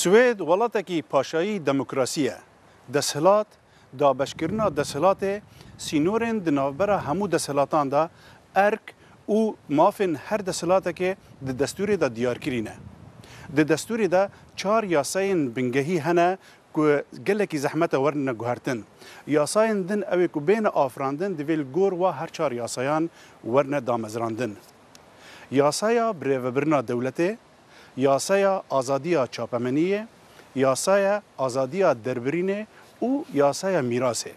سوید ولاتکی پاشایی دموکراسیه دسهلات دا بشکرنا دسهلات سینورن دنابرا همو دسهلاتان دا ارک او مافن هر دسهلاته که د دستوری دا دیار کرینه د دستوری دا 4 یاساین بنگهی هنه که گلکی زحمت ورن گوهرتن یاساین دن اوی که بین آفراندن دویل گور و هر 4 یاسایان ورن دامزراندن یاسایا بریوبرنا دولته یاسایا آزادیا چاپمنیه یاسایا آزادیا دربرینه او یاسایا میراثه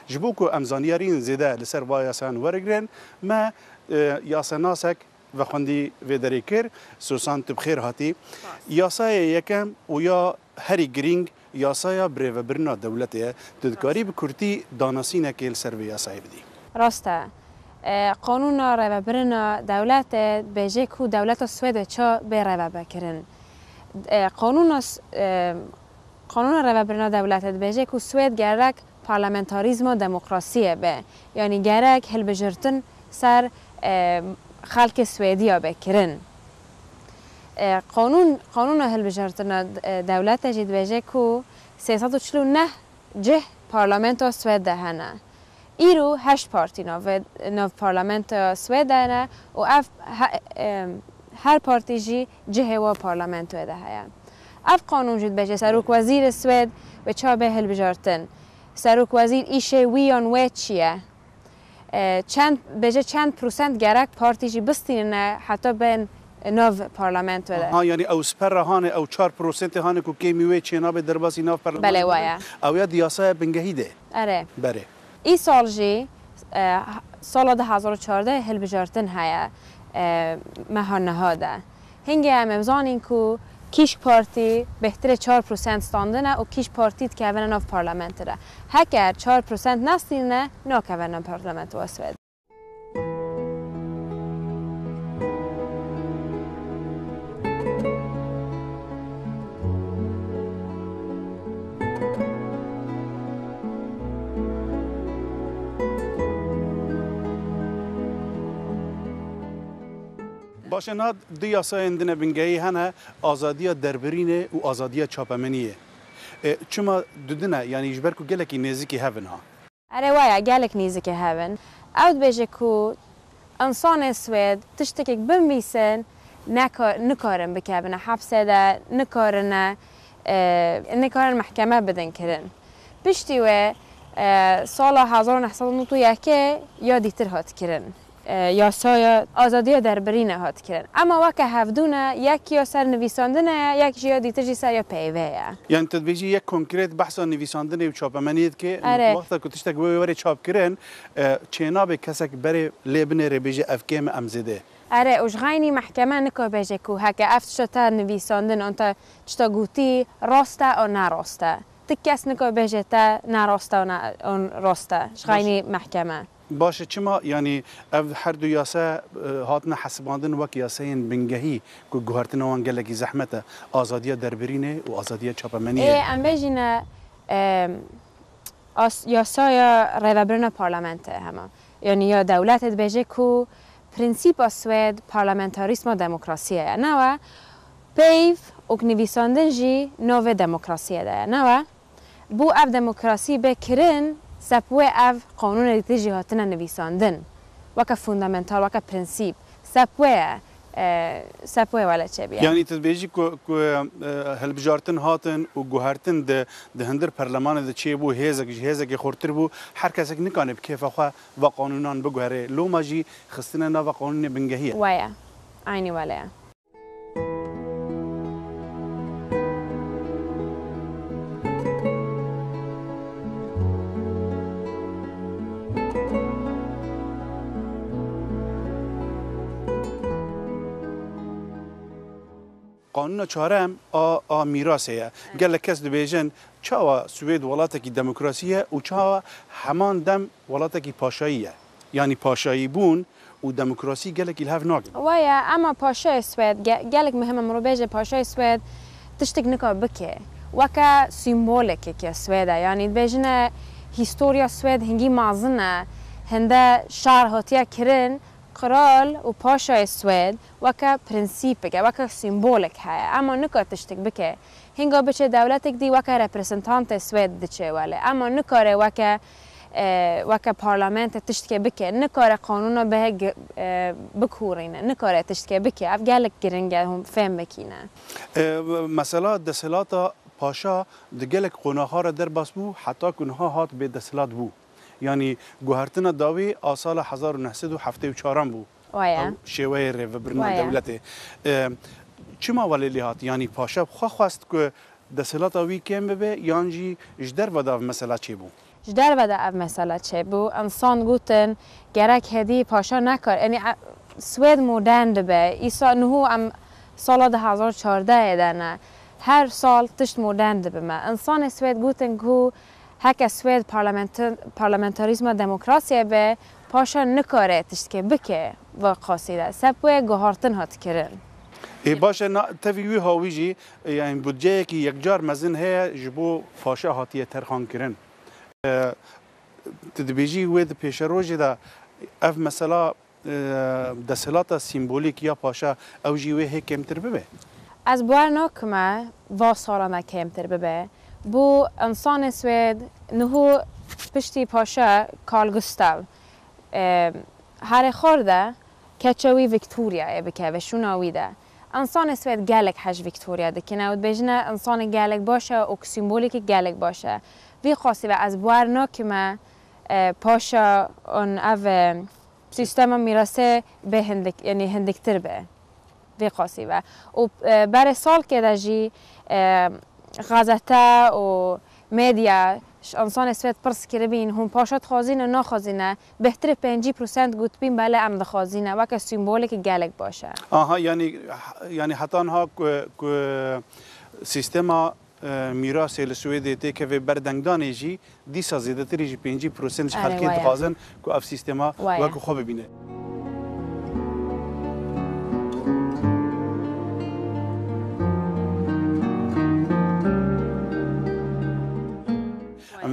جبو که امزانیارین زیده لسر با یاسایان ورگرن ما یاسناسک و خوندی ویدری کر سوسان تبخیر هاتی یاسای یکم و یا هری گرینگ یاسایا بریوبرنا دولته ددکاری بکرتی داناسینه که لسر و یاسای بدی راسته قانون ریوبرنا دولت بیجه کو دولت سوید چا به ریوبر کرن قانون ریوبرنا دولت بیجه کو سوید گرک پارلمنتاریزم و دموکراسیه به یعنی گرک هل بجرتن سر خلق سویدیا بکرن قانون هل بجرتن دولت جد بیجه کو 349 جه پارلمنت سوید دهنه ایرو 8 پارتی نو پارلمنت سوید دهنه و هر پارتی جی جه و پارلمنت ده هیا اف قانون جد بیجه سروک وزیر سوید و چا به هل بجرتن سروک وزیر ایشه ویان و چیه چند پروسنت گرک پارتی جی بستینه حتی بین نو پارلمنت وده ها یعنی او سپر هانه او 4% هانه کو کمی وی چینا به درباسی نو پارلمنت بله وایا او یا دیاسای بنگهیده اره بله ای سال جی سال 2014 هل بجارتن هیا مهان نهاده هنگه هم امزانین کو کیش پارتی بهتره 4% ستاندنه و کیش پارتیت که اونه نو پارلمنت ده هکر 4% نستینه نو که اونه پارلمنت و سوید باشه ناد دی یاسای اندنه بنگهی هنه آزادی دربرینه و آزادی چاپمنیه چما دودنه یعنی جبر کو گلکی نزدیکی هفن ها اره وایا گلک نزدیکی هفن اود بیجه کو انسان سوید تشتکی بمیسن نکارن بکبنه حبسه ده نکارن محکمه بدن کرن پشتی و سال 1991 یا دیتر هات کرن یاسای آزادی دربرینه هات کرن اما وقت هفدونه یک یا سر نویساندنه یک یا دیتر جی سر یا پیوه یعنی تدویجی یک کنکریت بحث نویساندنه و چاپمنید که وقتا که تشتک بوری چاپ کرن چینا به کسک بری لیبنه ری بیجی افکیم امزده اره اوجغاینی محکمه نکو بیجه کو هکه افتشتا نویساندن انتا چتا گوتی راسته و نراسته تکس نکو بیجه تا نراسته و راسته شغاینی محکمه باشه چما یعنی هر دو یاسه هاتنا حسباندن وک یاسین بنگهی که گوهرتن وان گلکی زحمت آزادی دربرینه و آزادی چاپمنیه ام بیجینه یاسای ریوبرنا پارلمنت همه یعنی یا دولت بیجه کو پرینسیپ سوید پارلمنتاریسم و دموکراسیه نه پیف و نویساندن جی نو دموکراسیه ده نه بو اف دموکراسی بکرن سپوه اف قانون دیتیجی هاتنه نویساندن وکا فوندامنتال وکا پرنسیپ سپوه ولا چه بیا یعنی تدبیجی که هلبجارتن هاتن و گوهرتن ده هندر پرلمان ده چه بو هیزک خورتر بو هر کسی نکانه بکیف خواه و قانونان بگوهره لو ماجی خستنه نا و قانون بنگهیه وایا عینی والا قانون چهارم میراثه گل کس دبیجن چاوا سوید ولاتی دموکراسیه و چاوا همان دم ولاتی پاشاییه یعنی پاشایی بون و دموکراسی گلک الهف ناگن وایا اما پاشای سوید گلک مهمه مروبیج پاشای سوید تشتک نکا بکه وکا سیمبولک که سویده یعنی دبیجن هیستوریا سوید هنگی مازنه هنده شهر هاتیه کرن قرال و پاشای سوید وکا پرنسیپ بگه وکا سیمبولک های اما نکا تشتک بکه هنگا بچه دولتک دی وکه رپرسنتانت سوید دچه ولی اما نکاره وکه پارلمانت تشتکه بکه نکاره قانونا به بکورینه نکاره تشتکه بکه اف گلک گرنگه هم فهم بکینه مثلا دسلاتا پاشا دگلک قناها را در باس بو حتی کنها هات به دسلات بو یعنی گوهرتنا داوی آسال 1974 بو وایا شیوه ریو برنا دولته چما ولی لیهات یعنی پاشا خواست که دسلات وی کم ببه یانجی جدر ودا مثلا چی بو جدر ودا اف مثلا چی بو انسان گوتن گرک هدی پاشا نکار یعنی سوید مدرن به ایسا نهو ام سال 2014 دانه هر سال تشت مدرن به ما انسان سوید گوتن کو هک سوید پارلمانتاریسم دموکراسی به پاشا نکاره تشت که بکه و قاصده سبوی گهارتن هات کرن باشه تفیوی هاویجی یعنی بودجه کی یک جار مزن هی جبو پاشا هاتیه ترخان کرن تدبیجی وید پیش روزی دا اف مثلا دسلات سیمبولیک یا پاشا او جیوه هی کمتر ببه از بوار ناکمه و سالانه کمتر ببه بو انسان سوید نهو پشتی پاشا کارل گوستاو هر خورده کچوی ویکتوریا بکه و شوناوی ده انسان سوید گلک هش ویکتوریا ده که نود بجنه انسان گلک باشه و سیمبولیک گلک باشه وی خاصی و از بوار ناکمه پاشا اون او سیستم میراسه به هندک یعنی هندکتر به وی خاصی و برای سال که دجی غازته و مدیا انسان سوید پرس کربین هم پاشات خازینه نخازینه بهتر 50% گوت بین بله ام خازینه و که سیمبولیک گلک باشه آها یعنی حتی آنها که سیستم میراث السوید تی که بردنگدان جی دیسا زیاده تری جی 50% خلقی انتخازن که اف سیستم و که خوب بینه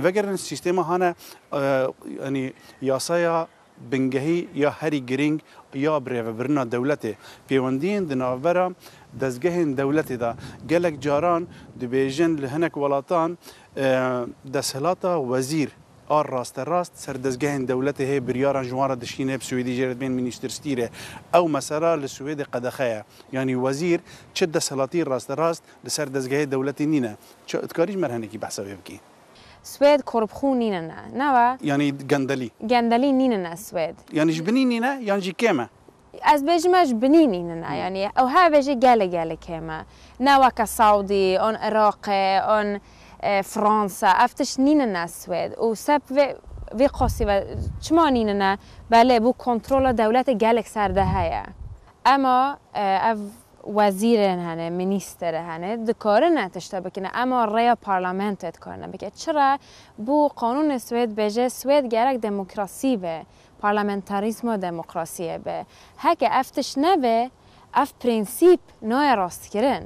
وگر السیستم هانا یعنی یاسایا بنگهی یا هری گرینگ یا برای برنا دولته پیوندین دناورا دزگه دولتی دا گلک جاران دبیجن لهنک ولاتان دسهلاتا وزیر آر راست سر دزگه دولته هی بریاران جوارا دشینه بسویدی جرد بین مینیستر ستیره او مثلا لسوید قدخه یعنی وزیر چه دسهلاتی راست لسر دزگه دولتی نینه چه اتکاریج مرهنه کی بحثا بکی سوید کربخون نینه نه یعنی گندلی نینه سوید یعنی جبنی نینه یعنی جی کمه از بجمش بنی نینه یعنی او ها بجی گله کمه نه وکا سعودی اون عراق اون فرانسا افتش نینه سوید و سب وی قاسی و چما نینه بله بو کنترل دولت گلک سرده هیا اما وزیر هنه مینیستر هنه دکاره نتشته بکنه اما ریا پارلمانت کنه بگه چرا بو قانون سوید بجه سوید گرک دموکراسی به پارلمانتاریسم و دموکراسی به هک افتش نبه اف پرینسیپ نای راست کرن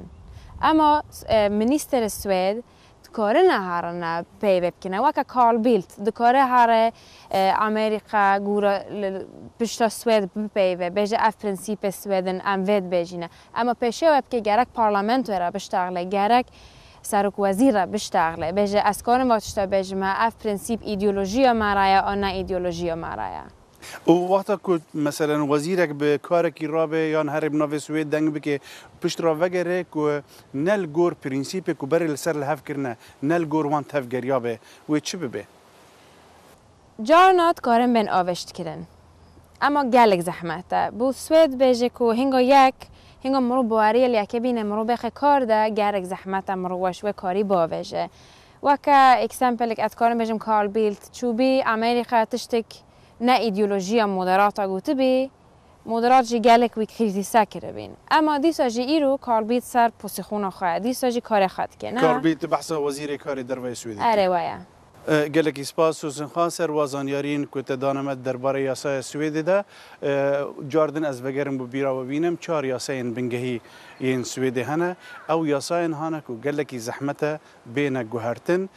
اما مینیستر سوید دکاره نه پی بکنه وکا کارل بیلت دکاره هر امریکا گورا پشتا سوید پی بجه اف پرینسیپ سویدن اموید بجینه اما پیشه وب که گرک پارلمانت را بشتغله گرک سرک وزیر را بشتغله بجه از کار ما تشتا بجمه اف پرینسیپ ایدئولوژی مرایا و نه ایدئولوژی مرایا و وقتا که مثلا وزیرک به کارکی رابه یا هر بناوی سوید دنگ بکه پشت را وگره که نل گور پرینسیپ که بری لسر الهف کرنه نل گور وان تف گریابه و چی ببه؟ جارنات کارم بین آوشت کرن اما گلک زحمته بو سوید بیجه که هنگا مرو بواری لیکه بینه مرو بخه کار ده گرک زحمته مرو وشوه کاری باوشه وکا اکسمپل ات کارم بیجم کارل بیلت چوبی امریکا تشتک نه ایدئولوژی مدرات گوته بی مدرات جی گلک وی کریتیسا کرده بین اما دیسا جی ایرو کارل بیت سر پوسیخون خواهد دیسا جی کار خواهد که نه کارل بیت بحث وزیر کاری دروی سویدی اره وایا گلک اسپاس حسین خان سر وازانیارین که تدانمت درباره یاسای سویدی ده جاردن از وگرم بو بیرا و بینم 4 یاساین بنگهی این سویدی هنه او یاساین هنه که گلکی زحمته بین گوهرتن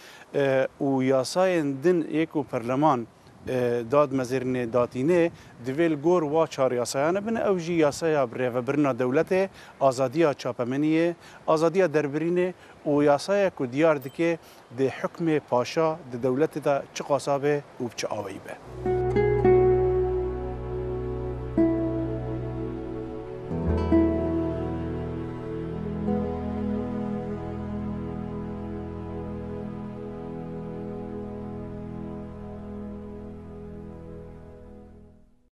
و یاساین دن ایکو پرلمان داد مزرنه داتینه دویل گور و چار یاسایانه بن او جی یاسایا بریو برنا دولت آزادیا چاپمنیه آزادیا دربرینه و یاسایا کو دیار دکه ده حکم پاشا ده دولت دا چه قاسابه و چه آوی به